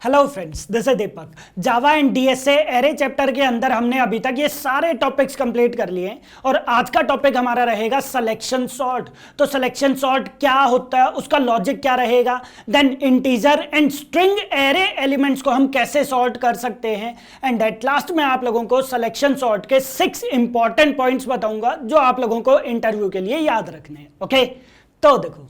Hello friends, this is Deepak. Java and DSA array chapter के अंदर हमने अभी तक ये सारे टॉपिक्स कंप्लीट कर लिए हैं और आज का टॉपिक हमारा रहेगा सिलेक्शन सॉर्ट। तो सिलेक्शन सॉर्ट क्या होता है, उसका लॉजिक क्या रहेगा, then integer and string array elements को हम कैसे सॉर्ट कर सकते हैं, एंड एट लास्ट में आप लोगों को सिलेक्शन सॉर्ट के 6 इंपॉर्टेंट पॉइंट्स बताऊंगा जो आप लोगों को इंटरव्यू के लिए याद रखने हैं। ओके, तो देखो,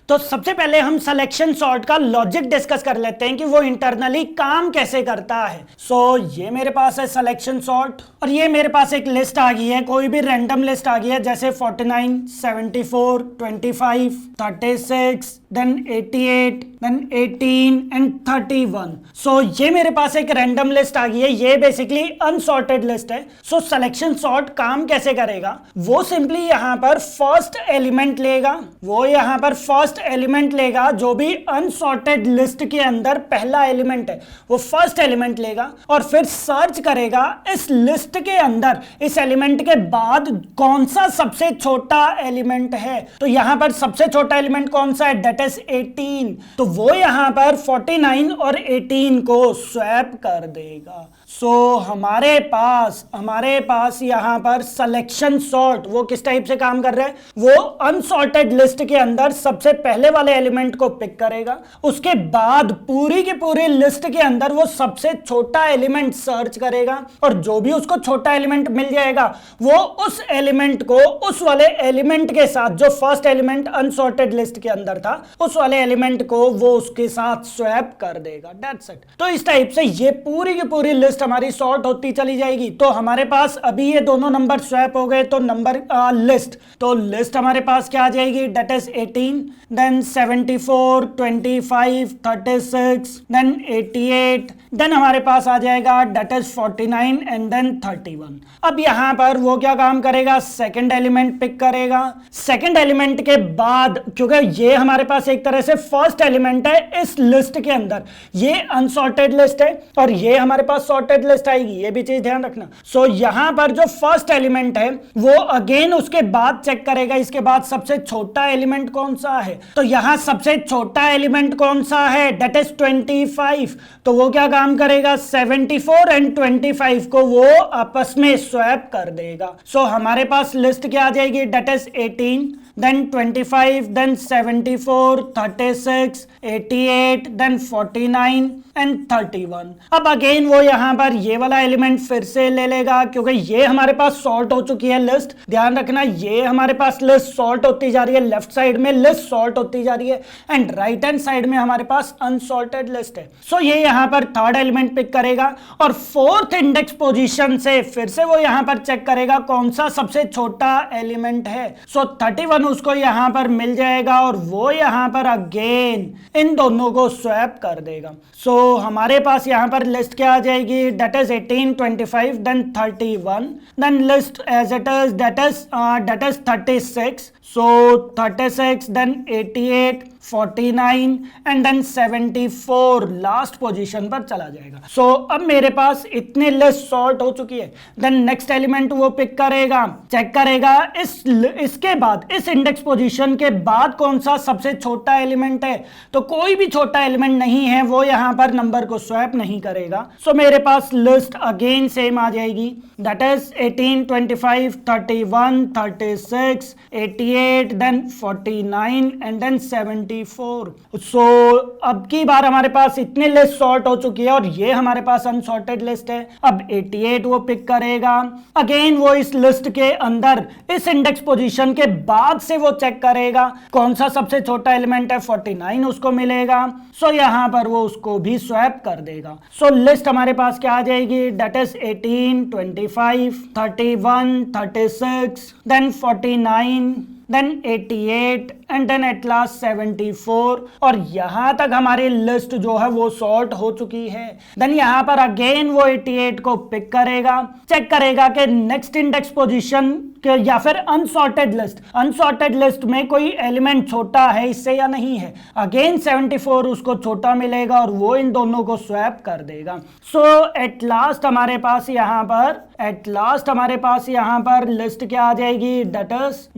तो सबसे पहले हम सिलेक्शन सॉर्ट का लॉजिक डिस्कस कर लेते हैं कि वो इंटरनली काम कैसे करता है। ये मेरे पास है सिलेक्शन सॉर्ट और ये मेरे पास एक लिस्ट आ गई है, कोई भी रैंडम लिस्ट आ गई है, जैसे 49, 74, 25, 36, देन 88, देन 18 एंड 31। ये मेरे पास एक रैंडम लिस्ट आ गई है, ये बेसिकली अनसॉर्टेड लिस्ट है। सिलेक्शन सॉर्ट काम कैसे करेगा, वो सिंपली यहाँ पर फर्स्ट एलिमेंट लेगा, जो भी अनसॉर्टेड लिस्ट के अंदर पहला एलिमेंट है वो फर्स्ट एलिमेंट लेगा और फिर सर्च करेगा इस लिस्ट के अंदर इस एलिमेंट के बाद कौन सा सबसे छोटा एलिमेंट है। तो यहां पर सबसे छोटा एलिमेंट कौन सा है, दैट इज 18। तो वो यहां पर 49 और 18 को स्वैप कर देगा। हमारे पास यहां पर सिलेक्शन सॉर्ट वो किस टाइप से काम कर रहा है, वो अनसॉर्टेड लिस्ट के अंदर सबसे पहले वाले एलिमेंट को पिक करेगा, उसके बाद पूरी की पूरी लिस्ट के अंदर वो सबसे छोटा एलिमेंट सर्च करेगा और जो भी उसको छोटा एलिमेंट मिल जाएगा वो उस एलिमेंट को उस वाले एलिमेंट के साथ, जो फर्स्ट एलिमेंट अनसॉर्टेड लिस्ट के अंदर था, उस वाले एलिमेंट को वो उसके साथ स्वैप कर देगा। That's it. तो इस टाइप से ये पूरी की पूरी लिस्ट हमारी सॉर्ट होती चली जाएगी। तो हमारे पास अभी ये दोनों नंबर स्वैप हो गए, तो नंबर लिस्ट हमारे पास क्या आ जाएगी, that is 18, then 74, 25, 36, then 88, then हमारे पास आ जाएगा दैट इज 49 एंड देन 31। अब यहां पर वो क्या काम करेगा, सेकंड एलिमेंट पिक करेगा। सेकंड एलिमेंट के बाद, क्योंकि ये हमारे पास एक तरह से फर्स्ट एलिमेंट है इस लिस्ट के अंदर, ये अनसॉर्टेड लिस्ट है और ये हमारे पास सॉर्टेड लिस्ट आएगी, ये भी चीज ध्यान रखना। यहां पर जो फर्स्ट एलिमेंट है वो अगेन उसके बाद चेक करेगा इसके बाद सबसे छोटा एलिमेंट कौन सा है। तो यहां सबसे छोटा एलिमेंट कौन सा है, दैट इज 25। तो वो क्या काम करेगा, 74 एंड 25 को वो आपस में स्वैप कर देगा। हमारे पास लिस्ट क्या आ जाएगी, that is 18, then 25, then 74, 36, 88, then 49 and 31। अब अगेन वो यहां पर ये वाला एलिमेंट फिर से ले लेगा, क्योंकि ये हमारे पास सॉर्ट हो चुकी है लिस्ट। ध्यान रखना, ये हमारे पास लिस्ट सॉर्ट होती जा रही है, लेफ्ट साइड में लिस्ट सॉर्ट होती जा रही है एंड राइट हैंड साइड में हमारे पास अनसॉर्टेड लिस्ट है। ये यहां पर थर्ड एलिमेंट पिक करेगा और फोर्थ इंडेक्स पोजीशन से फिर से वो यहां पर चेक करेगा कौन सा सबसे छोटा एलिमेंट है। 31 उसको यहां पर मिल जाएगा और वो यहां पर अगेन इन दोनों को स्वैप कर देगा। हमारे पास यहां पर लिस्ट क्या आ जाएगी, that is 18, 25, then 31, then list as it is that is 36, 36, then 88, 49 and then 74 last position पर चला जाएगा। अब मेरे पास इतने लिस्ट सॉर्ट हो चुकी है। देन नेक्स्ट एलिमेंट वो पिक करेगा, चेक करेगा इसके बाद इस इंडेक्स पोजीशन के बाद कौन सा सबसे छोटा एलिमेंट है। तो कोई भी छोटा एलिमेंट नहीं है, वो यहां पर नंबर को स्वैप नहीं करेगा। मेरे पास लिस्ट अगेन सेम आ जाएगी, that is 18, 25, 31, 36, 88, then 49 and then 74। अब की बार हमारे पास इतने लिस्ट सॉर्ट हो चुकी है और ये हमारे पास अनसॉर्टेड लिस्ट है। अब 88 वो पिक करेगा, अगेन वो इस लिस्ट के अंदर इस इंडेक्स पोजीशन के बाद से वो चेक करेगा कौन सा सबसे छोटा एलिमेंट है, 49 उसको मिलेगा। यहां पर वो उसको भी स्वैप कर देगा। लिस्ट हमारे पास क्या आ जाएगी, that is 18, 25, 31, 36, then 49, then 88 and then at last 74 और यहां तक हमारी लिस्ट जो है वो सॉर्ट हो चुकी है। देन यहां पर अगेन वो 88 को पिक करेगा, चेक करेगा कि नेक्स्ट इंडेक्स पोजीशन के या फिर अनसॉर्टेड लिस्ट में कोई एलिमेंट छोटा है इससे या नहीं है। अगेन 74 उसको छोटा मिलेगा और वो इन दोनों को स्वैप कर देगा। सो एट लास्ट हमारे पास यहाँ पर लिस्ट क्या आ जाएगी, डेट इज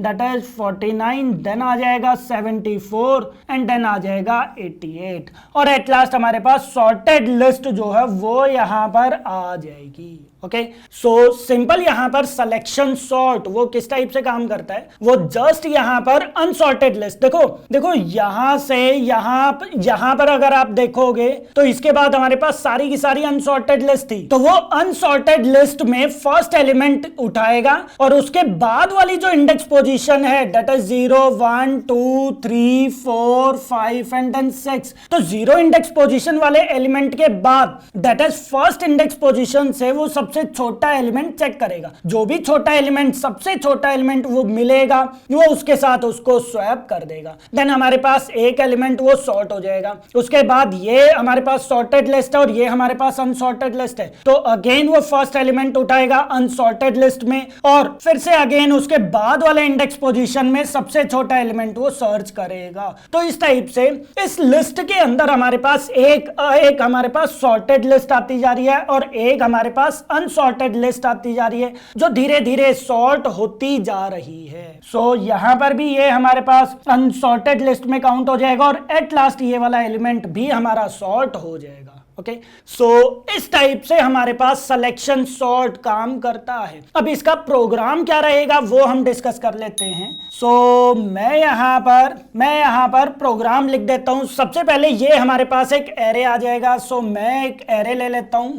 49, देन आ जाएगा 74 एंड देन आ जाएगा 88 और एट लास्ट हमारे पास सॉर्टेड लिस्ट जो है वो यहाँ पर आ जाएगी। ओके, सो सिंपल यहाँ पर सिलेक्शन सॉर्ट वो किस टाइप से काम करता है, वो जस्ट यहाँ पर अनसॉर्टेड लिस्ट, देखो यहां से यहां पर अगर आप देखोगे तो इसके बाद हमारे पास सारी की सारी अनसॉर्टेड लिस्ट थी, तो वो अनसॉर्टेड लिस्ट में फर्स्ट एलिमेंट उठाएगा और उसके बाद वाली जो इंडेक्स पोजीशन है दैट इज 0 1 2 3 4 5 एंड देन 6, तो 0 इंडेक्स पोजीशन वाले एलिमेंट के बाद that is first index position से वो सबसे छोटा एलिमेंट चेक करेगा। जो भी छोटा एलिमेंट, सबसे छोटा एलिमेंट वो मिलेगा वो उसके साथ उसको स्वैप कर देगा। देन हमारे पास एक एलिमेंट वो सॉर्ट हो जाएगा। उसके बाद ये हमारे पास सॉर्टेड लिस्ट है और ये हमारे पास अनसॉर्टेड लिस्ट है, तो अगेन वो फर्स्ट एलिमेंट उठाएगा अनसॉर्टेड लिस्ट में और फिर से अगेन उसके बाद वाले इंडेक्स पोजीशन में सबसे छोटा एलिमेंट वो सर्च करेगा। तो इस टाइप से इस लिस्ट के अंदर हमारे पास एक हमारे पास सॉर्टेड लिस्ट आती जा रही है और एक हमारे पास अनसॉर्टेड लिस्ट आती जा रही है जो धीरे धीरे सॉर्ट होती जा रही है। सो यहां पर भी ये हमारे पास अनसॉर्टेड लिस्ट में काउंट हो जाएगा और एट लास्ट ये वाला एलिमेंट भी हमारा सॉर्ट हो जाएगा। ओके, सो इस टाइप से हमारे पास सिलेक्शन सॉर्ट काम करता है। अब इसका प्रोग्राम क्या रहेगा वो हम डिस्कस कर लेते हैं। सो मैं यहां पर प्रोग्राम लिख देता हूं। सबसे पहले ये हमारे पास एक एरे आ जाएगा। सो मैं एक एरे ले लेता हूं।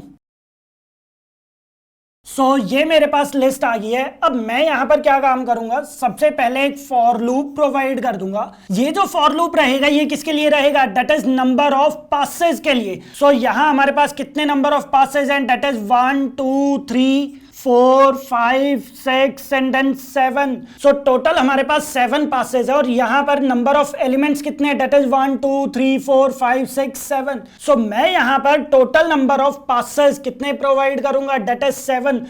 ये मेरे पास लिस्ट आ गई है। अब मैं यहां पर क्या काम करूंगा, सबसे पहले एक फॉर लूप प्रोवाइड कर दूंगा। ये जो फॉर लूप रहेगा ये किसके लिए रहेगा, that is number of passes के लिए। यहां हमारे पास कितने नंबर ऑफ पासेस हैं, that is 1 2 3 4 5 6 and then 7। Total हमारे पास 7 पासेस है और यहां पर नंबर ऑफ एलिमेंट्स कितने हैं, दैट इज 1 2 3 4 5 6 7। मैं यहां पर टोटल नंबर ऑफ पासेस कितने प्रोवाइड करूंगा, दैट इज 7।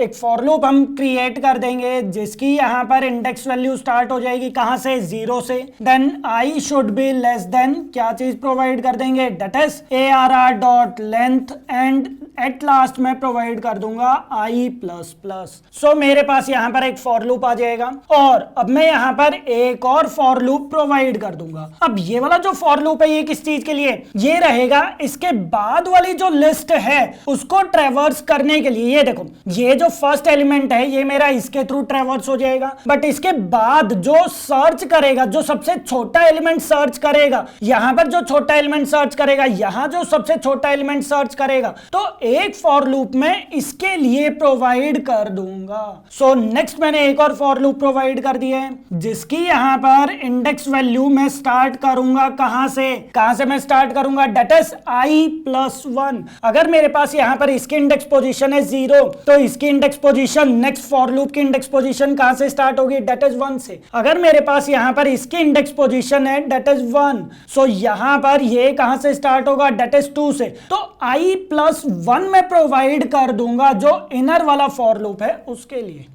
एक फॉर लूप हम क्रिएट कर देंगे जिसकी यहां पर इंडेक्स वैल्यू स्टार्ट हो जाएगी कहां से, 0 से। Then I should be less than क्या चीज प्रोवाइड कर देंगे, that is ARR dot length and at last में प्रोवाइड कर दूंगा आई प्लस प्लस। मेरे पास यहां पर एक फॉर लूप आ जाएगा और अब मैं यहां पर एक और फॉर लूप प्रोवाइड कर दूंगा। अब ये वाला जो फॉर लूप है ये किस चीज के लिए, ये रहेगा इसके बाद वाली जो लिस्ट है उसको ट्रेवर्स करने के लिए। ये देखो ये जो फर्स्ट एलिमेंट है ये मेरा इसके थ्रू ट्रेवर्स हो जाएगा, बट इसके बाद जो सर्च करेगा, जो सबसे छोटा एलिमेंट सर्च करेगा, यहां पर जो छोटा एलिमेंट सर्च करेगा, यहां जो सबसे छोटा एलिमेंट सर्च करेगा, तो एक फॉर लूप में इसके लिए प्रोवाइड कर दूंगा। नेक्स्ट मैंने एक और फॉर लूप प्रोवाइड कर दिया है जिसकी यहां पर इंडेक्स वैल्यू मैं स्टार्ट करूंगा कहां से मैं स्टार्ट करूंगा, दैट इज i+1। अगर मेरे पास यहां पर इसकी इंडेक्स पोजीशन है 0 तो इसकी index position next for loop की इंडेक्स पोजीशन कहां से स्टार्ट होगी, दैट इज 1 से। अगर मेरे पास यहां पर इसकी इंडेक्स पोजीशन है दैट इज 1, यहां पर ये कहां से स्टार्ट होगा, दैट इज 2 से। तो i+1 में प्रोवाइड कर दूंगा जो इनर वाला फॉर लूप है उसके लिए।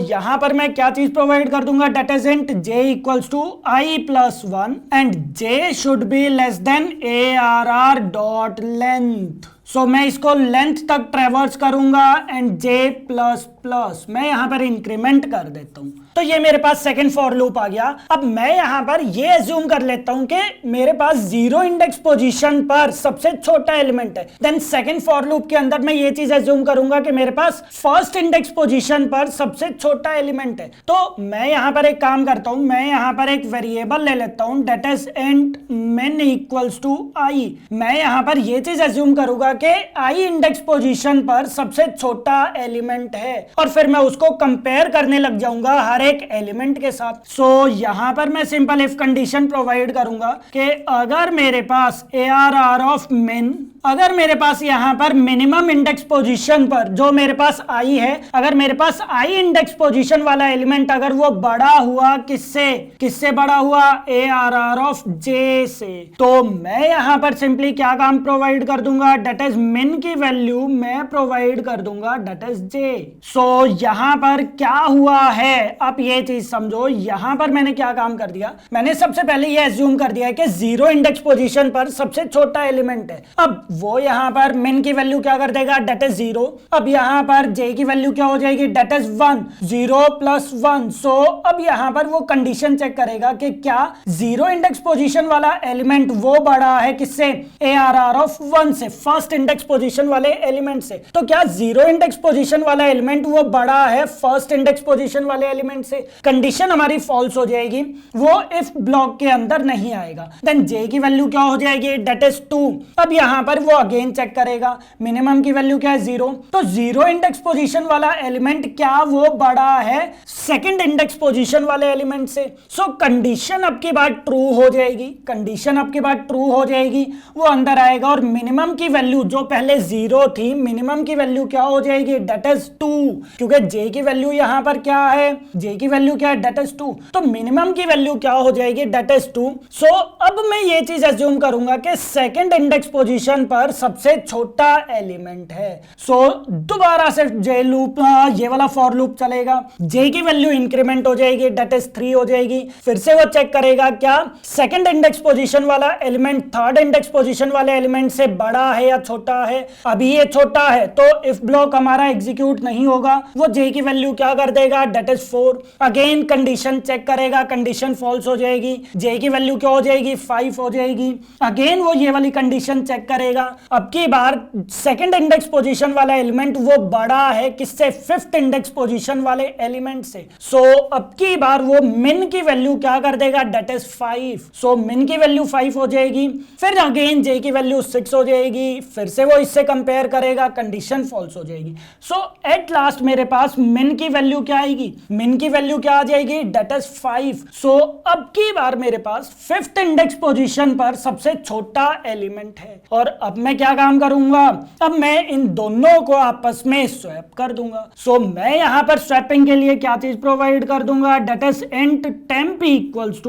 यहां पर मैं क्या चीज प्रोवाइड कर दूंगा, that is int j equals to i+1 and j should be less than ARR dot length. मैं इसको लेंथ तक ट्रेवर्स करूंगा एंड j प्लस प्लस मैं यहां पर इंक्रीमेंट कर देता हूं। तो ये मेरे पास सेकंड फॉर लूप आ गया। अब मैं यहां पर ये एज्यूम कर लेता हूं कि मेरे पास 0 इंडेक्स पोजीशन पर सबसे छोटा एलिमेंट है। देन सेकंड फॉर लूप के अंदर मैं ये चीज एज्यूम करूंगा कि मेरे पास फर्स्ट इंडेक्स पोजीशन पर सबसे छोटा एलिमेंट है। तो मैं यहां पर एक काम करता हूं, मैं यहां पर एक वेरिएबल ले लेता हूं that is int min equals to i। मैं यहां पर ये चीज एज्यूम करूंगा कि i इंडेक्स पोजीशन पर सबसे छोटा एलिमेंट है और फिर मैं उसको कंपेयर करने लग जाऊंगा हर एक एलिमेंट के साथ। सो यहां पर मैं सिंपल इफ कंडीशन प्रोवाइड करूंगा कि अगर मेरे पास ARR ऑफ min, अगर मेरे पास यहां पर मिनिमम इंडेक्स पोजीशन पर जो मेरे पास आई है, अगर मेरे पास आई इंडेक्स पोजीशन वाला एलिमेंट अगर वो बड़ा हुआ किससे बड़ा हुआ, ARR ऑफ j से, तो मैं यहां पर सिंपली क्या काम प्रोवाइड कर दूंगा, डेट इज min की वैल्यू मैं प्रोवाइड कर दूंगा डेट इज j। सो यहां पर क्या हुआ है, अब ये चीज समझो, यहां पर मैंने क्या काम कर दिया, मैंने सबसे पहले ये एज्यूम कर दिया है कि 0 इंडेक्स पोजीशन पर सबसे छोटा एलिमेंट है। अब वो यहां पर min की वैल्यू क्या कर देगा, डेट इज 0। अब यहां पर j की वैल्यू क्या हो जाएगी, डेट इज 1, 0 + 1। सो अब यहां पर वो कंडीशन चेक करेगा कि क्या 0 इंडेक्स पोजीशन वाला एलिमेंट वो बड़ा है किससे, ARR ऑफ 1 से, फर्स्ट इंडेक्स पोजीशन वाले एलिमेंट से। तो क्या 0 इंडेक्स पोजीशन वाला एलिमेंट वो बड़ा है फर्स्ट इंडेक्स पोजीशन वाले एलिमेंट से, कंडीशन हमारी फॉल्स हो जाएगी, वो इफ ब्लॉक के अंदर नहीं आएगा। देन j की वैल्यू क्या हो जाएगी, डेट इज 2। अब यहां पर वो अगेन चेक करेगा, मिनिमम की वैल्यू क्या है 0, तो 0 इंडेक्स पोजीशन वाला एलिमेंट क्या वो बड़ा है सेकंड इंडेक्स पोजीशन वाले एलिमेंट से। सो कंडीशन अब की बात ट्रू हो जाएगी, कंडीशन अब की बात ट्रू हो जाएगी, वो अंदर आएगा और मिनिमम की वैल्यू जो पहले 0 थी, मिनिमम की वैल्यू क्या हो जाएगी, डेट इज 2, क्योंकि j की वैल्यू यहां पर क्या है, j की वैल्यू क्या है, डेट इज 2, तो मिनिमम की वैल्यू क्या हो जाएगी, डेट इज 2। सो अब मैं ये चीज एज्यूम करूंगा कि सेकंड इंडेक्स पोजीशन पर सबसे छोटा एलिमेंट है। सो दोबारा से j लूप, ये वाला फॉर लूप चलेगा, j की वैल्यू इंक्रीमेंट हो जाएगी, डेट इज 3 हो जाएगी, फिर से वो चेक करेगा क्या सेकंड इंडेक्स पोजीशन वाला एलिमेंट थर्ड इंडेक्स पोजीशन वाले एलिमेंट से बड़ा है या छोटा है। अभी ये छोटा है तो इफ ब्लॉक हमारा एग्जीक्यूट नहीं होगा, वो j की वैल्यू क्या कर देगा, that is 4। Again condition check करेगा, कंडीशन फॉल्स हो जाएगी, j की वैल्यू क्या हो जाएगी, 5 हो जाएगी। अगेन वो ये वाली कंडीशन चेक करेगा, अब की बार सेकंड इंडेक्स पोजीशन वाला एलिमेंट वो बड़ा है किससे, फिफ्थ इंडेक्स पोजीशन वाले एलिमेंट से। सो अब की बार वो min की वैल्यू क्या कर देगा, डेट इज 5। सो min की वैल्यू 5 हो जाएगी, फिर अगेन j की वैल्यू 6 हो जाएगी, फिर से वो इससे कंपेयर करेगा, कंडीशन फॉल्स हो जाएगी। सो एट लास्ट मेरे पास min की वैल्यू क्या आएगी, min की वैल्यू क्या आ जाएगी, डेट इज 5। सो अब की बार मेरे पास फिफ्थ इंडेक्स पोजीशन पर सबसे छोटा एलिमेंट है, और अब मैं क्या काम करूंगा, अब मैं इन दोनों को आपस में स्वैप कर दूंगा। सो मैं यहां पर स्वैपिंग के लिए क्या चीज प्रोवाइड कर दूंगा, that is int temp equals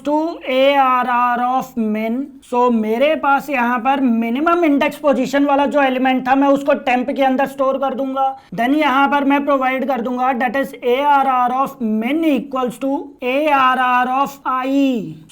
to ARR of min। So मेरे पास यहां पर मिनिमम इंडेक्स पोजीशन वाला जो एलिमेंट था मैं उसको टेम्प के अंदर स्टोर कर दूंगा। देन यहां पर मैं प्रोवाइड कर दूंगा that is ARR of min equals to ARR of i।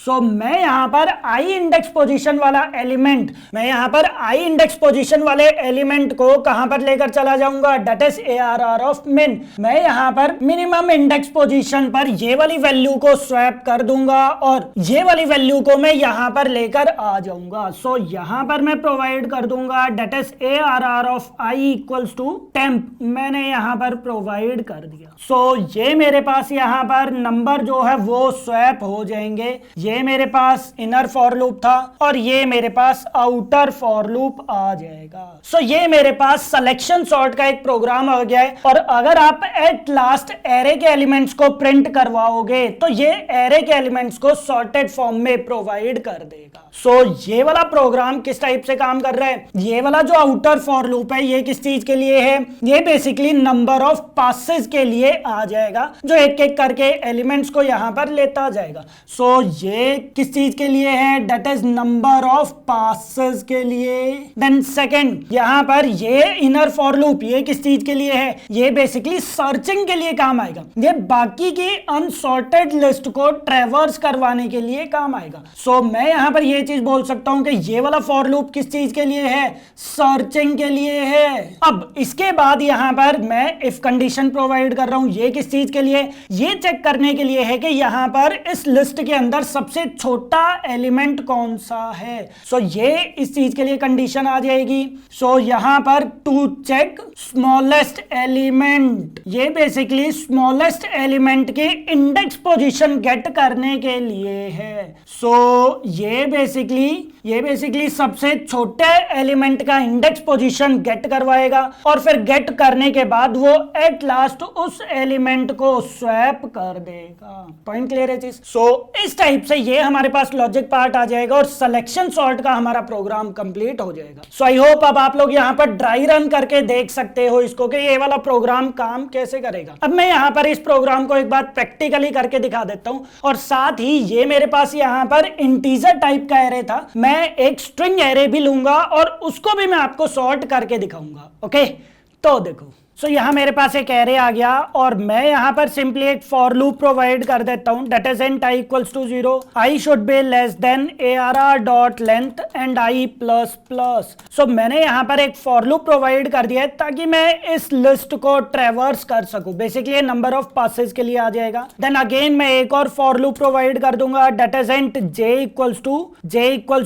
So मैं यहां पर i इंडेक्स पोजीशन वाला एलिमेंट, मैं यहां पर i इंडेक्स पोजीशन वाले एलिमेंट को कहां पर लेकर चला जाऊंगा, that is ARR of min। मैं यहां पर मिनिमम इंडेक्स पोजीशन पर ये वाली वैल्यू को स्वैप कर दूंगा और ये वाली वैल्यू को मैं यहां पर लेकर आ जाऊंगा। सो यहां पर मैं प्रोवाइड कर दूंगा that is ARR of i equals to temp, मैंने यहां पर प्रोवाइड कर दिया। सो ये मेरे पास यहां पर नंबर जो है वो स्वैप हो जाएंगे। ये मेरे पास इनर फॉर लूप था और ये मेरे पास आउटर फॉर लूप आ जाएगा। सो ये मेरे पास सिलेक्शन सॉर्ट का एक प्रोग्राम आ गया है, और अगर आप एट लास्ट एरे के एलिमेंट्स को प्रिंट करवाओगे तो ये एरे के एलिमेंट्स को सॉर्टेड फॉर्म में प्रोवाइड कर देगा। सो ये वाला प्रोग्राम किस टाइप से काम कर रहा है, ये वाला जो आउटर फॉर लूप है ये किस चीज के लिए है, ये बेसिकली नंबर ऑफ पासेस के लिए आ जाएगा, जो एक एक करके एलिमेंट्स को यहां पर लेता जाएगा। सो ये किस चीज के लिए है, that is number of passes के लिए। देन सेकंड यहां पर ये इनर फॉर लूप ये किस चीज के लिए है, ये बेसिकली सर्चिंग के लिए काम आएगा, ये बाकी की अनसॉर्टेड लिस्ट को ट्रैवर्स करवाने के लिए काम आएगा। सो मैं यहां पर ये चीज बोल सकता हूं कि ये वाला फॉर लूप किस चीज के लिए है, सर्चिंग के लिए है। अब इसके बाद यहां पर मैं इफ कंडीशन प्रोवाइड कर रहा हूं, ये किस चीज के लिए, ये चेक करने के लिए है कि यहां पर इस लिस्ट के अंदर सबसे छोटा एलिमेंट कौन सा है। सो ये इस चीज के लिए कंडीशन आ जाएगी। सो यहां पर टू चेक स्मॉलेस्ट एलिमेंट, ये बेसिकली स्मॉलेस्ट एलिमेंट के इंडेक्स पोजीशन गेट करने के लिए है। सो ये बेसिकली बेसिकली सबसे छोटे एलिमेंट का इंडेक्स पोजीशन गेट करवाएगा और फिर गेट करने के बाद वो एट लास्ट उस एलिमेंट को स्वैप कर देगा। पॉइंट क्लियर है चीज? सो इस टाइप से ये हमारे पास लॉजिक पार्ट आ जाएगा और सिलेक्शन सॉर्ट का हमारा प्रोग्राम कंप्लीट हो जाएगा। सो आई होप अब आप लोग यहाँ पर ड्राई रन करके देख सकते हो इसको कि ये वाला प्रोग्राम काम कैसे करेगा। अब मैं यहाँ पर इस प्रोग्राम को एक बार प्रैक्टिकली करके दिखा देता हूँ और साथ ही ये मेरे पास यहाँ पर इंटीजर टाइप का एरे था, मैं एक स्ट्रिंग एरे भी लूंगा और उसको भी मैं आपको सॉर्ट करके दिखाऊंगा। ओके, तो देखो सो यहाँ मेरे पास एक एरे आ गया और मैं यहाँ पर सिंपली एक फॉर लूप प्रोवाइड कर देता हूँ that is int i equals to 0, i should be less than arr dot length and i plus plus. So मैंने यहाँ पर एक फॉर लूप प्रोवाइड कर दिया है ताकि मैं इस लिस्ट को ट्रेवर्स कर सकूं। बेसिकली नंबर ऑफ पासेस के लिए आ जाएगा। देन अगेन मैं एक और फॉर लूप प्रोवाइड कर दूंगा that is int j equals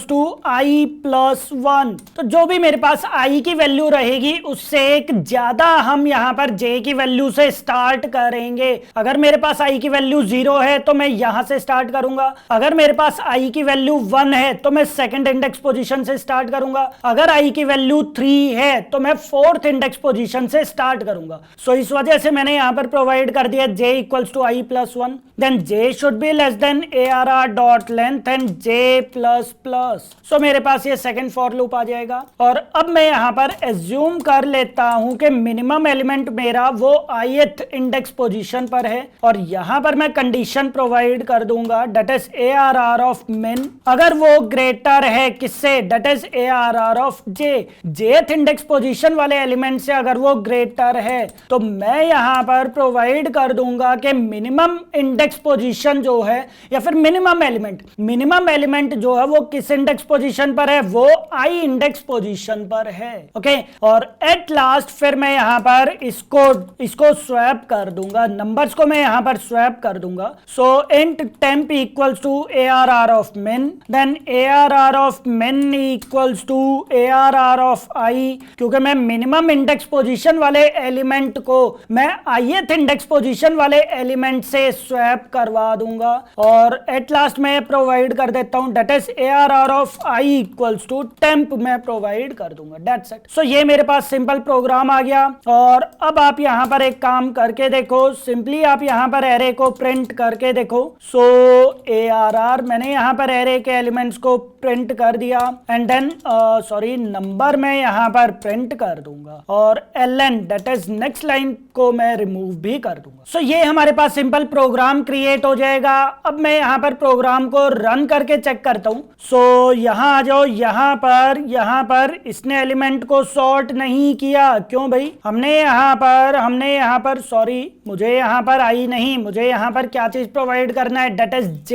to i plus 1। तो जो भी मेरे पास i की वैल्यू रहेगी उससे एक ज्यादा हम यहां पर j की वैल्यू से स्टार्ट करेंगे। अगर मेरे पास i की वैल्यू 0 है तो मैं यहां से स्टार्ट करूंगा, अगर मेरे पास i की वैल्यू 1 है तो मैं सेकंड इंडेक्स पोजीशन से स्टार्ट करूंगा, अगर i की वैल्यू 3 है तो मैं फोर्थ इंडेक्स पोजीशन से स्टार्ट करूंगा। सो इस वजह से मैंने यहां पर प्रोवाइड कर दिया j equals to i plus 1, then j should be less than arr dot length and j plus plus. So मेरे पास ये सेकंड फॉर लूप आ जाएगा और अब मैं यहां पर एज्यूम कर लेता हूं कि मिनिमम एलिमेंट मेरा वो ith इंडेक्स पोजीशन पर है और यहां पर मैं कंडीशन प्रोवाइड कर दूंगा that is arr of min, अगर वो ग्रेटर है किससे, that is arr of j, jth index position वाले एलिमेंट से अगर वो ग्रेटर है तो मैं यहां पर प्रोवाइड कर दूंगा कि मिनिमम इंडेक्स पोजीशन जो है या फिर मिनिमम एलिमेंट जो है वो किस इंडेक्स पोजीशन पर है, वो i इंडेक्स पोजीशन पर है। ओके, और एट लास्ट फिर मैं यहां पर इसको स्वैप कर दूंगा, नंबर्स को मैं यहां पर स्वैप कर दूंगा। So int temp equals to arr of min, then arr of min equals to arr of i, क्योंकि मैं मिनिमम इंडेक्स पोजीशन वाले एलिमेंट को मैं ith इंडेक्स पोजीशन वाले एलिमेंट से स्वैप करवा दूंगा और एट लास्ट मैं प्रोवाइड कर देता हूं that is arr of i equals to temp मैं प्रोवाइड कर दूंगा। That's it. सो ये मेरे पास सिंपल प्रोग्राम आ गया और अब आप यहां पर एक काम करके देखो, सिंपली आप यहां पर एरे को प्रिंट करके देखो। सो arr मैंने यहां पर एरे के एलिमेंट्स को प्रिंट कर दिया एंड देन नंबर मैं यहां पर प्रिंट कर दूंगा और ln that is next line को मैं रिमूव भी कर दूंगा। सो ये हमारे पास सिंपल प्रोग्राम क्रिएट हो जाएगा। अब मैं यहां पर प्रोग्राम को रन करके चेक करता हूं। सो यहां आ जाओ, यहां पर इसने एलिमेंट को सॉर्ट नहीं किया। क्यों भाई? हमने यहां पर मुझे यहां पर आई नहीं, मुझे यहां पर क्या चीज प्रोवाइड करना है, that is j,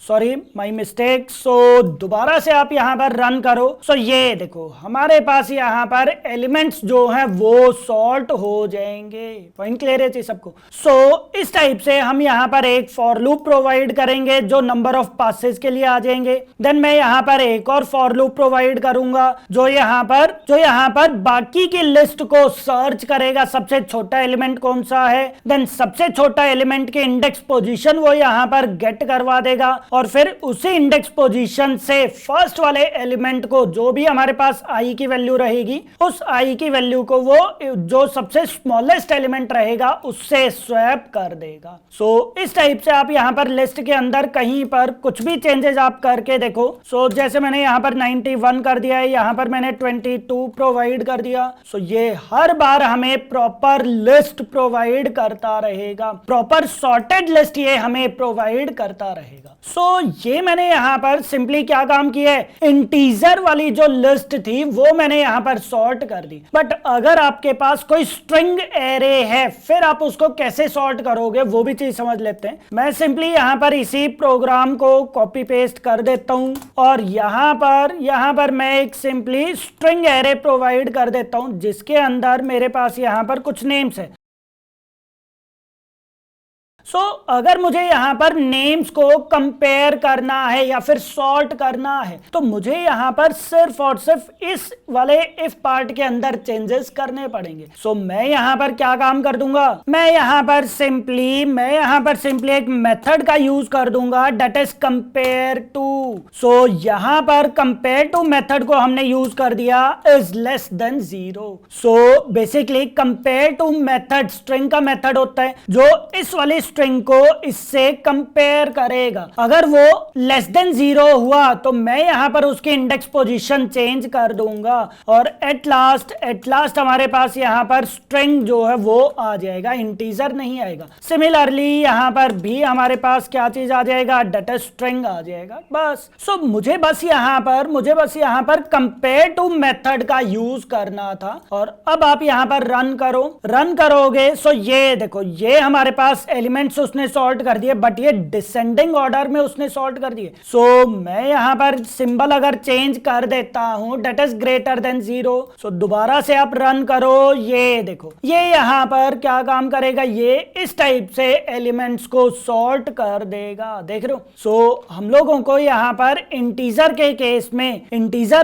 sorry my mistake. So दोबारा से आप यहां पर रन करो। सो ये देखो हमारे पास यहां पर एलिमेंट्स जो हैं वो सॉर्ट हो जाएंगे। पॉइंट क्लियर है सबको? सो इस टाइप से हम यहां पर एक फॉर लूप प्रोवाइड करेंगे जो नंबर ऑफ पासेस के लिए आ जाएंगे। देन मैं यहां पर एक और फॉर लूप प्रोवाइड करूंगा जो यहां पर बाकी की लिस्ट को सर्च करेगा सबसे छोटा एलिमेंट कौन सा है, देन सबसे छोटा एलिमेंट के इंडेक्स पोजीशन वो यहां पर गेट करवा देगा और फिर उसी इंडेक्स पोजीशन से फर्स्ट वाले एलिमेंट को जो भी हमारे पास i की वैल्यू रहेगी उस i की वैल्यू को वो जो सबसे स्मॉलेस्ट एलिमेंट रहेगा उससे स्वैप कर देगा। सो इस टाइप से आप यहां पर लिस्ट के अंदर कहीं पर कुछ भी चेंजेस आप करके देखो। सो जैसे मैंने यहां पर 91 कर दिया है, यहां पर मैंने 22 प्रोवाइड कर दिया। सो ये हर बार हमें प्रॉपर लिस्ट प्रोवाइड करता रहेगा, प्रॉपर सॉर्टेड लिस्ट ये हमें प्रोवाइड करता रहेगा। सो ये मैंने यहां पर सिंपली क्या काम किया है, इंटीजर वाली जो लिस्ट थी वो मैंने यहां पर सॉर्ट कर दी। बट अगर आपके पास कोई स्ट्रिंग एरे है फिर आप उसको कैसे सॉर्ट करोगे वो भी चीज समझ लेते हैं। मैं सिंपली यहां पर इसी प्रोग्राम को कॉपी पेस्ट कर देता हूं और यहां पर मैं एक सिंपली स्ट्रिंग एरे प्रोवाइड कर देता हूं जिसके अंदर मेरे पास यहां पर कुछ नेम्स है। सो अगर मुझे यहाँ पर नेम्स को कंपेयर करना है या फिर सॉर्ट करना है तो मुझे यहाँ पर सिर्फ और सिर्फ इस वाले इफ पार्ट के अंदर चेंजेस करने पड़ेंगे। सो मैं यहाँ पर क्या काम कर दूंगा, मैं यहाँ पर सिंपली एक मेथड का यूज कर दूंगा दैट इज कंपेयर टू। सो यहाँ पर कंपेयर टू मेथड को हमने यूज कर दिया is less than 0। So basically compare to method string का मेथड होता है जो इस वाली स्ट्रिंग को इससे कंपेयर करेगा। अगर वो लेस देन 0 हुआ तो मैं यहाँ पर उसकी इंडेक्स पोजीशन चेंज कर दूंगा और एट लास्ट हमारे पास यहाँ पर स्ट्रिंग जो है वो आ जाएगा, इंटीजर नहीं आएगा। सिमिलरली यहाँ पर भी हमारे पास क्या चीज आ जाएगा, डेटा स्ट्रिंग आ जाएगा बस। सो मुझे बस यहाँ पर कंपेयर टू मेथड का यूज करना था और अब आप यहाँ पर रन करोगे। सो ये देखो ये हमारे पास एलिमेंट्स उसने सॉर्ट कर दिए बट ये डिसेंडिंग ऑर्डर में उसने सॉर्ट कर दिए। सो मैं यहाँ पर सिंबल अगर चेंज कर देता हूं डेट इज ग्रेटर देन 0। सो दोबारा से आप रन करो, ये देखो ये यहाँ पर क्या काम करेगा, ये इस टाइप से एलिमेंट्स को सॉर्ट कर देगा, देख रहे हो। सो हम लोगों को यहाँ पर इंटीजर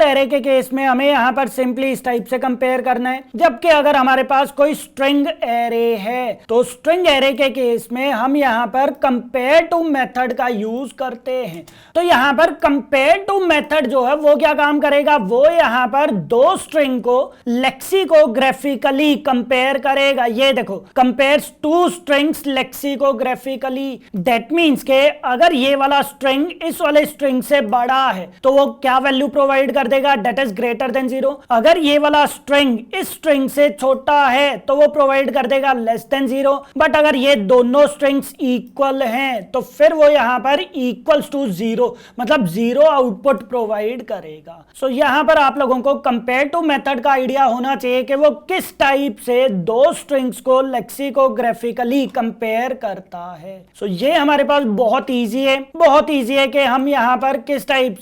एरे के केस में हमें यहाँ पर सिंपली इस टाइप से कंपेयर करना है, जबकि अगर हमारे पास कोई स्ट्रिंग एरे है तो स्ट्रिंग एरे के केस में हम यहाँ पर कंपेयर टू मेथड का यूज करते हैं। तो यहाँ पर कंपेयर टू मेथड जो है वो क्या काम करेगा, वो यहाँ पर दो स्ट्रिंग को लेक्सिकोग्राफिकली कंपेयर करेगा। ये देखो compares two strings lexicographically, that means के अगर ये वाला स्ट्रिंग इस वाले स्ट्रिंग से बड़ा है तो वो क्या वैल्यू प्रोवाइड कर देगा, दैट इज ग्रेटर देन 0। अगर ये वाला स्ट्रिंग इस स्ट्रिंग से छोटा है तो वो प्रोवाइड कर देगा लेस देन 0। बट अगर ये दोनों स्ट्रिंग्स इक्वल हैं तो फिर वो यहाँ पर इक्वल्स टू 0 मतलब 0 आउटपुट प्रोवाइड करेगा। सो यहाँ पर आप लोगों को कंपेयर टू मेथड का आइडिया होना चाहिए कि वो किस टाइप से दो स्ट्रिंग्स को लेक्सिकोग्राफिकली कंपेयर करता है। सो ये हमारे पास बहुत इजी है कि हम यहाँ पर किस टाइप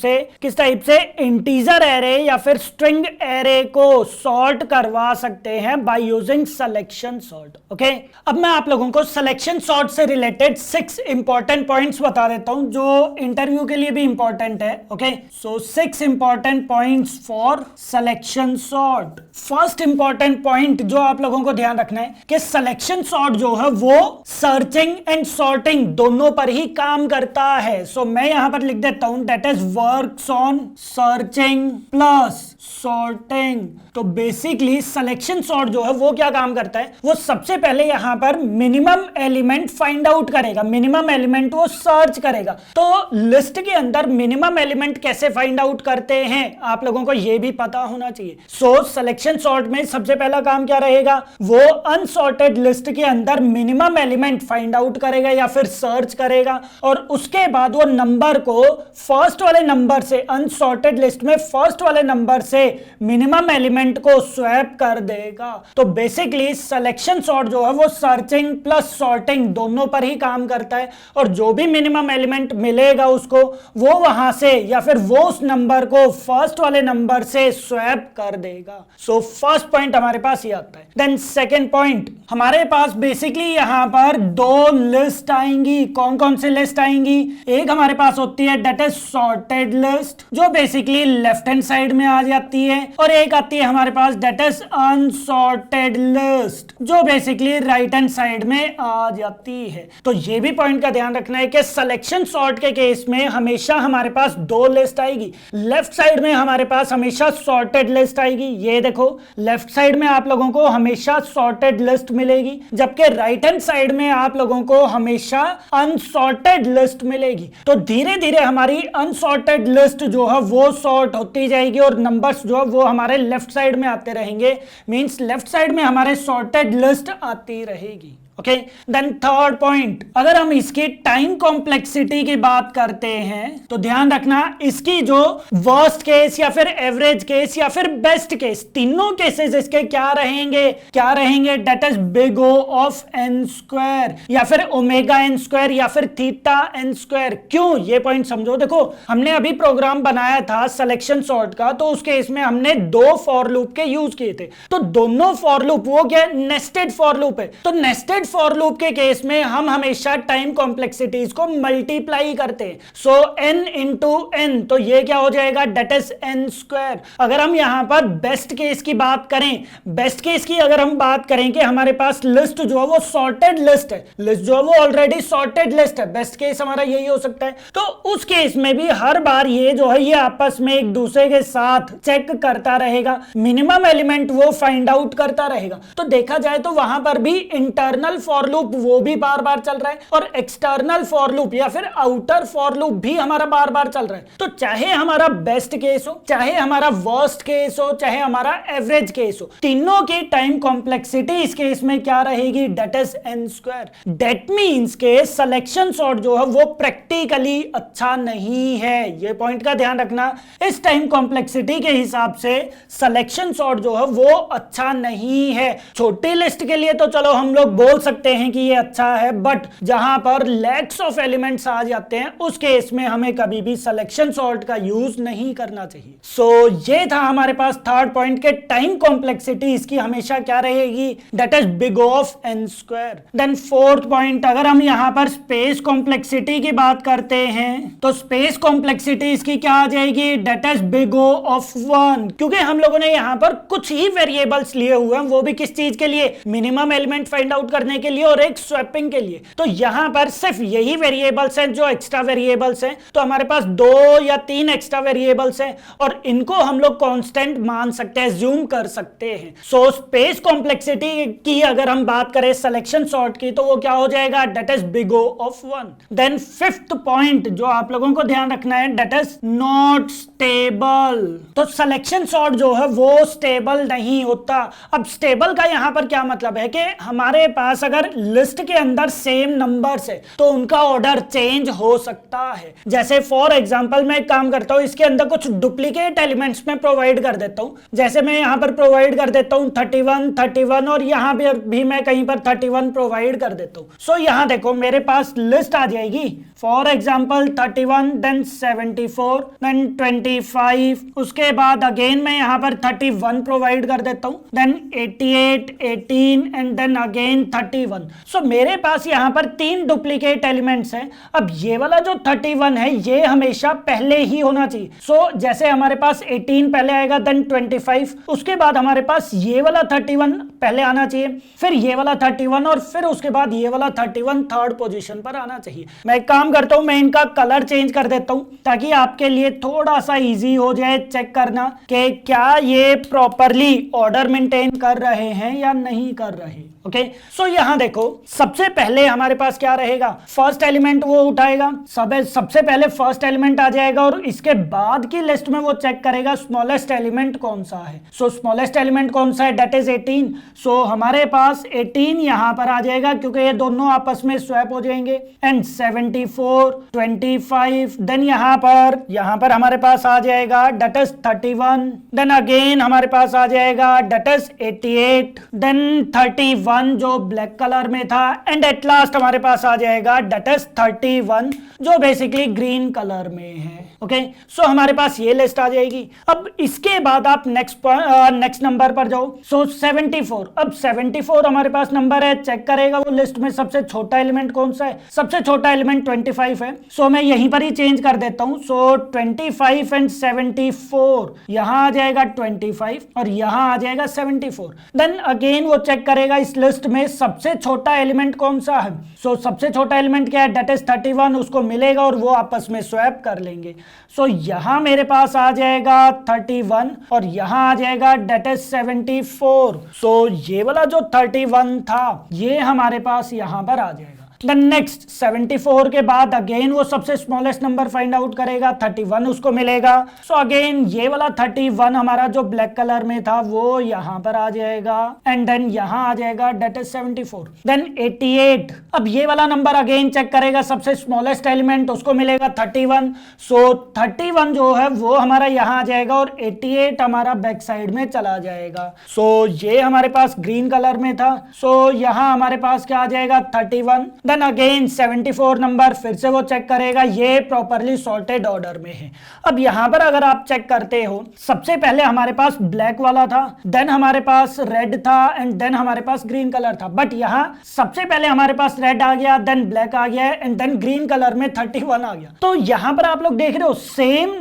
से इंटीजर एरे या फिर स्ट्रिंग एरे को सॉर्ट करवा सकते हैं by using selection sort. Okay, अब मैं आप लोगों को सिलेक्शन सॉर्ट से रिलेटेड 6 इंपॉर्टेंट पॉइंट्स बता देता हूं जो इंटरव्यू के लिए भी इंपॉर्टेंट है। Okay, so 6 important points for selection sort. First important point जो आप लोगों को ध्यान रखना है कि सिलेक्शन सॉर्ट जो है वो सर्चिंग एंड सॉर्टिंग दोनों पर ही काम करता है। सो मैं यहां पर लिख देता हूं that is works on searching plus sorting. तो बेसिकली सिलेक्शन सॉर्ट जो है वो क्या काम करता है, वो सबसे पहले यहां पर मिनिमम एलिमेंट फाइंड आउट करेगा, मिनिमम एलिमेंट वो सर्च करेगा। तो लिस्ट के अंदर मिनिमम एलिमेंट कैसे फाइंड आउट करते हैं आप लोगों को ये भी पता होना चाहिए। सो सिलेक्शन सॉर्ट में सबसे पहला काम क्या रहेगा, वो अनसॉर्टेड लिस्ट के अंदर मिनिमम एलिमेंट फाइंड आउट करेगा या फिर सर्च करेगा और उसके बाद वो नंबर को फर्स्ट वाले नंबर से, अनसॉर्टेड लिस्ट में फर्स्ट वाले नंबर से मिनिमम एलिमेंट को स्वैप कर देगा। तो बेसिकली सिलेक्शन सॉर्ट जो है वो सर्चिंग प्लस सॉर्टिंग दोनों पर ही काम करता है और जो भी मिनिमम एलिमेंट मिलेगा उसको वो वहां से या फिर वो उस नंबर को फर्स्ट वाले नंबर से स्वैप कर देगा। सो फर्स्ट पॉइंट हमारे पास ये आता है। देन सेकंड पॉइंट, हमारे पास बेसिकली यहां पर दो लिस्ट आएंगी। कौन कौन से लिस्ट आएंगी, एक हमारे पास होती है दैट इज सॉर्टेड लिस्ट जो बेसिकली लेफ्ट हैंड साइड में आ जाती है और एक आती है हमारे पास दैट इज अनसॉर्टेड लिस्ट जो बेसिकली राइट हैंड साइड में आ जाती है। तो ये भी पॉइंट का ध्यान रखना है कि सिलेक्शन सॉर्ट के केस में हमेशा हमारे पास दो लिस्ट आएगी। लेफ्ट साइड में हमारे पास हमेशा सॉर्टेड लिस्ट आएगी, ये देखो लेफ्ट साइड में आप लोगों को हमेशा सॉर्टेड लिस्ट मिलेगी, जबकि राइट हैंड साइड में आप लोगों को हमेशा अनसॉर्टेड लिस्ट मिलेगी। तो धीरे धीरे हमारी अनसॉर्टेड लिस्ट जो है वो सॉर्ट होती जाएगी और नंबर्स जो है वो हमारे लेफ्ट साइड में आते रहेंगे, मींस लेफ्ट साइड में हमारे सॉर्टेड लिस्ट आती रहेगी। ओके, देन थर्ड पॉइंट, अगर हम इसकी टाइम कॉम्प्लेक्सिटी की बात करते हैं तो ध्यान रखना इसकी जो वर्स्ट केस या फिर एवरेज केस या फिर बेस्ट केस, तीनों केसेस इसके क्या रहेंगे that is big O of n square या फिर ओमेगा n स्क्वायर या फिर थीटा n स्क्वायर। क्यों, ये पॉइंट समझो। देखो हमने अभी प्रोग्राम बनाया था सिलेक्शन सॉर्ट का, तो उस केस में हमने दो फॉर लूप के यूज किए थे। तो दोनों फॉर लूप वो क्या नेस्टेड फॉर लूप है, तो नेस्टेड अनसॉर्टेड फॉर लूप के केस में हम हमेशा टाइम कॉम्प्लेक्सिटीज को मल्टीप्लाई करते हैं। सो n इंटू एन, तो ये क्या हो जाएगा, डेट इज n स्क्वायर। अगर हम यहां पर बेस्ट केस की बात करें, बेस्ट केस की अगर हम बात करें कि हमारे पास लिस्ट जो है वो सॉर्टेड लिस्ट है, लिस्ट जो है वो ऑलरेडी सॉर्टेड लिस्ट है, बेस्ट केस हमारा यही हो सकता है। तो उस केस में भी हर बार ये जो है ये आपस में एक दूसरे के साथ चेक करता रहेगा, मिनिमम एलिमेंट वो फाइंड आउट करता रहेगा। तो देखा जाए तो वहां पर भी इंटरनल फॉर लूप वो भी बार बार चल रहा है और एक्सटर्नल फॉर लूप या फिर आउटर फॉर लूप भी हमारा बार बार चल रहा है। तो चाहे हमारा बेस्ट केस हो, चाहे हमारा वर्स्ट केस हो, चाहे हमारा एवरेज केस हो, तीनों की टाइम कॉम्प्लेक्सिटी इस केस में क्या रहेगी, that is n square. That means के सिलेक्शन सॉर्ट जो है वो प्रैक्टिकली अच्छा नहीं है, ये पॉइंट का ध्यान रखना। इस टाइम कॉम्प्लेक्सिटी के हिसाब से सिलेक्शन सॉर्ट जो है वो अच्छा नहीं है। छोटी लिस्ट के लिए तो चलो हम लोग बोल सकते हैं कि ये अच्छा है, बट जहां पर लैक्स ऑफ एलिमेंट्स आ जाते हैं उस केस में हमें कभी भी सिलेक्शन सॉर्ट का यूज नहीं करना चाहिए। सो ये था हमारे पास थर्ड पॉइंट के टाइम कॉम्प्लेक्सिटी इसकी हमेशा क्या रहेगी, that is big of n square. Then fourth point, अगर हम यहां पर स्पेस कॉम्प्लेक्सिटी की बात करते हैं तो स्पेस कॉम्प्लेक्सिटी इसकी क्या आ जाएगी, that is big O of 1, क्योंकि हम लोगों ने यहां पर कुछ ही वेरिएबल्स लिए हुए हैं, वो भी किस चीज के लिए, मिनिमम एलिमेंट फाइंड आउट करने के लिए और एक स्वैपिंग के लिए। तो यहां पर सिर्फ यही वेरिएबल्स हैं जो एक्स्ट्रा वेरिएबल्स हैं, तो हमारे पास 2 या 3 एक्स्ट्रा वेरिएबल्स हैं और इनको हम लोग कांस्टेंट मान सकते हैं, ज्यूम कर सकते हैं। सो स्पेस कॉम्प्लेक्सिटी की अगर हम बात करें सिलेक्शन सॉर्ट की तो वो क्या हो जाएगा, that is big O of 1। Then fifth point जो आप लोगों को ध्यान रखना है, दैट इज नॉट स्टेबल। तो सिलेक्शन सॉर्ट जो है वो स्टेबल नहीं होता। अब स्टेबल का यहां पर क्या मतलब है कि हमारे पास अगर लिस्ट के अंदर सेम नंबर्स है तो उनका ऑर्डर चेंज हो सकता है। जैसे फॉर एग्जांपल मैं एक काम करता हूं, इसके अंदर कुछ डुप्लीकेट एलिमेंट्स में प्रोवाइड कर देता हूं, जैसे मैं यहां पर प्रोवाइड कर देता हूं 31 31 और यहां पर भी मैं कहीं पर 31 प्रोवाइड कर देता हूं। सो यहां देखो मेरे पास लिस्ट आ जाएगी, फॉर एग्जांपल 31, देन 74, देन 25, उसके बाद अगेन मैं यहां पर 31 प्रोवाइड कर देता हूं, देन 88, 18 एंड देन अगेन 31। सो मेरे पास यहां पर 3 डुप्लीकेट एलिमेंट्स हैं। अब ये वाला जो 31 है ये हमेशा पहले ही होना चाहिए। सो जैसे हमारे पास 18 पहले आएगा, देन 25, उसके बाद हमारे पास ये वाला 31 पहले आना चाहिए, फिर ये वाला 31 और फिर उसके बाद ये वाला 31 थर्ड पोजीशन पर आना चाहिए। मैं एक काम करता हूं, मैं इनका कलर चेंज कर देता हूं ताकि आपके लिए थोड़ा सा इजी हो जाए चेक करना कि क्या ये प्रॉपरली ऑर्डर मेंटेन कर रहे हैं या नहीं कर रहे। ओके, सो यहां देखो सबसे पहले हमारे पास क्या रहेगा, फर्स्ट एलिमेंट वो उठाएगा, सबसे पहले फर्स्ट एलिमेंट आ जाएगा और इसके बाद की लिस्ट में वो चेक करेगा स्मॉलेस्ट एलिमेंट कौन सा है। सो स्मॉलेस्ट एलिमेंट कौन सा है, डेट इज 18। सो हमारे पास 18 यहां पर आ जाएगा क्योंकि ये दोनों आपस में स्वैप हो जाएंगे, एंड 74, 25, देन यहां पर हमारे पास आ जाएगा डेट इज 31, देन अगेन हमारे पास आ जाएगा डेट इज 88, देन 31 जो ब्लैक कलर में था, एंड एट लास्ट हमारे पास आ जाएगा डेट इज 31 जो बेसिकली ग्रीन कलर में है। ओके, सो हमारे पास ये लिस्ट आ जाएगी। अब इसके बाद आप नेक्स्ट नंबर पर जाओ। सो 74, अब 74 हमारे पास नंबर है, चेक करेगा वो लिस्ट में सबसे छोटा एलिमेंट कौन सा है, सबसे छोटा एलिमेंट 25 है। सो मैं यहीं पर ही चेंज कर देता हूं। सो 25 एंड 74, यहां आ जाएगा 25 और यहां आ जाएगा 74। देन अगेन वो चेक करेगा इस लिस्ट में सबसे छोटा एलिमेंट कौन सा है। सो सबसे छोटा एलिमेंट क्या है, डेट इज 31, उसको मिलेगा और वो आपस में स्वैप कर लेंगे। सो यहां मेरे पास आ जाएगा 31 और यहां आ जाएगा डेट इज 74। सो ये वाला जो 31 था ये हमारे पास यहां पर आ जाएगा। देन नेक्स्ट 74 के बाद अगेन वो सबसे स्मॉलेस्ट नंबर फाइंड आउट करेगा, 31 उसको मिलेगा। सो अगेन ये वाला 31 हमारा जो ब्लैक कलर में था वो यहां पर आ जाएगा, एंड देन यहां आ जाएगा डेट इज 74। देन 88, अब ये वाला नंबर अगेन चेक करेगा सबसे स्मॉलेस्ट एलिमेंट, उसको मिलेगा 31। सो 31 जो है वो हमारा यहां आ जाएगा और 88 हमारा बैक साइड में चला जाएगा। सो ये हमारे पास ग्रीन कलर में था, सो यहां हमारे पास क्या आ जाएगा 31। देन अगेन 74 नंबर फिर से वो चेक करेगा ये प्रॉपरली सॉर्टेड ऑर्डर में है। अब यहां पर अगर आप चेक करते हो, सबसे पहले हमारे पास ब्लैक वाला था, देन हमारे पास रेड था एंड देन हमारे पास ग्रीन कलर था। बट यहां सबसे पहले हमारे पास रेड आ गया, देन ब्लैक आ गया एंड देन ग्रीन कलर में 31 आ गया। तो यहां पर आप लोग देख रहे हो सेम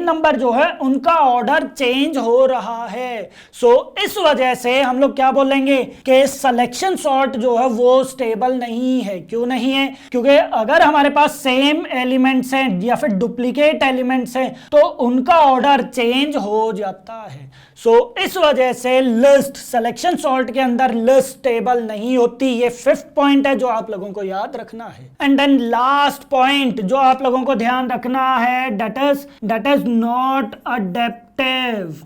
नंबर जो है उनका ऑर्डर चेंज हो रहा है। सो इस वजह से हम लोग क्या बोलेंगे कि सिलेक्शन सॉर्ट जो है वो स्टेबल नहीं है। क्यों नहीं है? क्योंकि अगर हमारे पास सेम एलिमेंट्स हैं या फिर डुप्लीकेट एलिमेंट्स हैं तो उनका ऑर्डर चेंज हो जाता है। सो इस वजह से लिस्ट, सिलेक्शन सॉर्ट के अंदर लिस्ट स्टेबल नहीं होती। ये 5th पॉइंट है जो आप लोगों को याद रखना है। एंड देन लास्ट पॉइंट जो आप लोगों को ध्यान रखना है, दैट इज नॉट अडेप्टिव।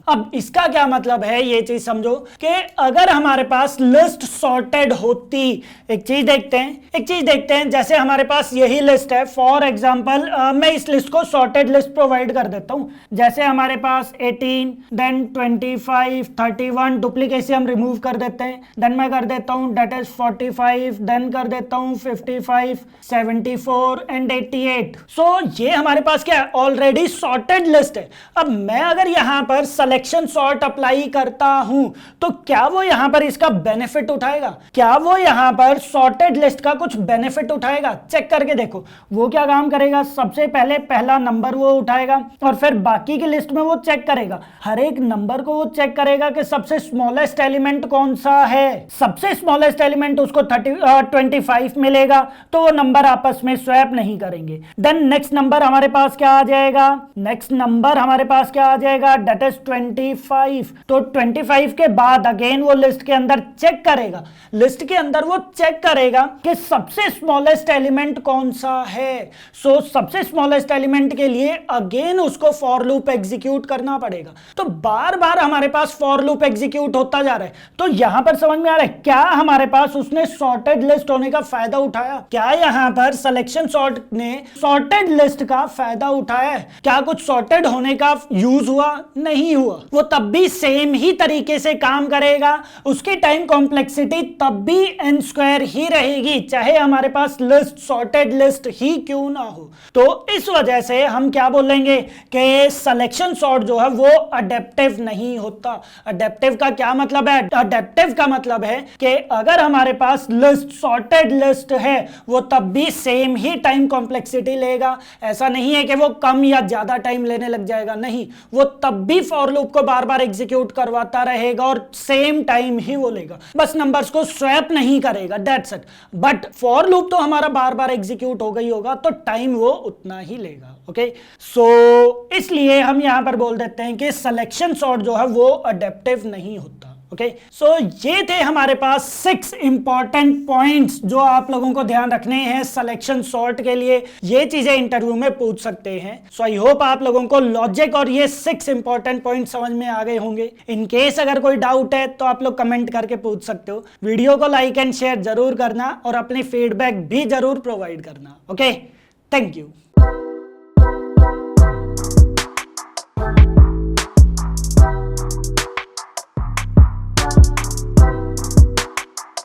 अब इसका क्या मतलब है ये चीज समझो कि अगर हमारे पास लिस्ट सॉर्टेड होती, एक चीज देखते हैं जैसे हमारे पास यही लिस्ट है। फॉर एग्जांपल मैं इस लिस्ट को सॉर्टेड लिस्ट प्रोवाइड कर देता हूं। जैसे हमारे पास 18, देन 25, 31, डुप्लीकेसी हम रिमूव कर देते हैं, देन मैं कर देता हूं दैट इज 45, देन कर देता हूं 55, 74 एंड 88। सो ये हमारे पास क्या है? ऑलरेडी सॉर्टेड लिस्ट है। अब मैं अगर यहां पर सिलेक्शन सॉर्ट अप्लाई करता हूं तो क्या वो यहां पर इसका बेनिफिट उठाएगा? क्या वो यहां पर सॉर्टेड लिस्ट का कुछ बेनिफिट उठाएगा? चेक करके देखो वो क्या काम करेगा। सबसे पहले पहला नंबर वो उठाएगा और फिर बाकी की लिस्ट में वो चेक करेगा, हर एक नंबर को वो चेक करेगा कि सबसे स्मॉलेस्ट एलिमेंट कौन सा है। सबसे स्मॉलेस्ट एलिमेंट उसको 25 मिलेगा तो वो नंबर आपस में स्वैप नहीं करेंगे। देन नेक्स्ट नंबर हमारे पास क्या आ जाएगा? That is 25। तो 25 के बाद अगेन वो लिस्ट के अंदर चेक करेगा कि सबसे स्मॉलेस्ट एलिमेंट कौन सा है। सो सबसे स्मॉलेस्ट एलिमेंट के लिए अगेन उसको फॉर लूप एग्जीक्यूट करना पड़ेगा। तो बार बार हमारे पास फॉर लूप एग्जीक्यूट होता जा रहा है। तो यहां पर समझ में आ रहा है क्या हमारे पास उसने सॉर्टेड लिस्ट होने का फायदा उठाया? क्या यहां पर सिलेक्शन सॉर्ट ने सॉर्टेड लिस्ट का फायदा उठाया है? क्या कुछ सॉर्टेड होने का यूज हुआ? नहीं हुआ। वो तब भी सेम ही तरीके से काम करेगा, उसकी टाइम कॉम्प्लेक्सिटी तब भी n स्क्वायर ही रहेगी, चाहे हमारे पास लिस्ट सॉर्टेड लिस्ट ही क्यों ना हो। तो इस वजह से हम क्या बोलेंगे कि सिलेक्शन सॉर्ट जो है वो अडेप्टिव नहीं होता। अडेप्टिव का क्या मतलब है? अडेप्टिव का मतलब है कि अगर हमारे पास लिस्ट सॉर्टेड लिस्ट है वो तब भी सेम ही टाइम कॉम्प्लेक्सिटी लेगा। ऐसा नहीं है कि वो कम या ज्यादा टाइम लेने लग जाएगा, नहीं, वो तब भी फॉर लूप को बार बार एग्जीक्यूट करवाता रहेगा और सेम टाइम ही वो लेगा, बस नंबर्स को स्वैप नहीं करेगा, that's it. But for loop तो हमारा बार बार एग्जीक्यूट हो गई होगा तो टाइम वो उतना ही लेगा। ओके, सो इसलिए हम यहां पर बोल देते हैं कि सिलेक्शन सॉर्ट जो है वो अडेप्टिव नहीं होता। ओके, सो ये थे हमारे पास 6 इंपॉर्टेंट पॉइंट्स जो आप लोगों को ध्यान रखने हैं सिलेक्शन सॉर्ट के लिए। ये चीजें इंटरव्यू में पूछ सकते हैं। सो आई होप आप लोगों को लॉजिक और ये 6 इंपॉर्टेंट पॉइंट समझ में आ गए होंगे। इन केस अगर कोई डाउट है तो आप लोग कमेंट करके पूछ सकते हो। वीडियो को लाइक एंड शेयर जरूर करना और अपनी फीडबैक भी जरूर प्रोवाइड करना। Okay, thank you.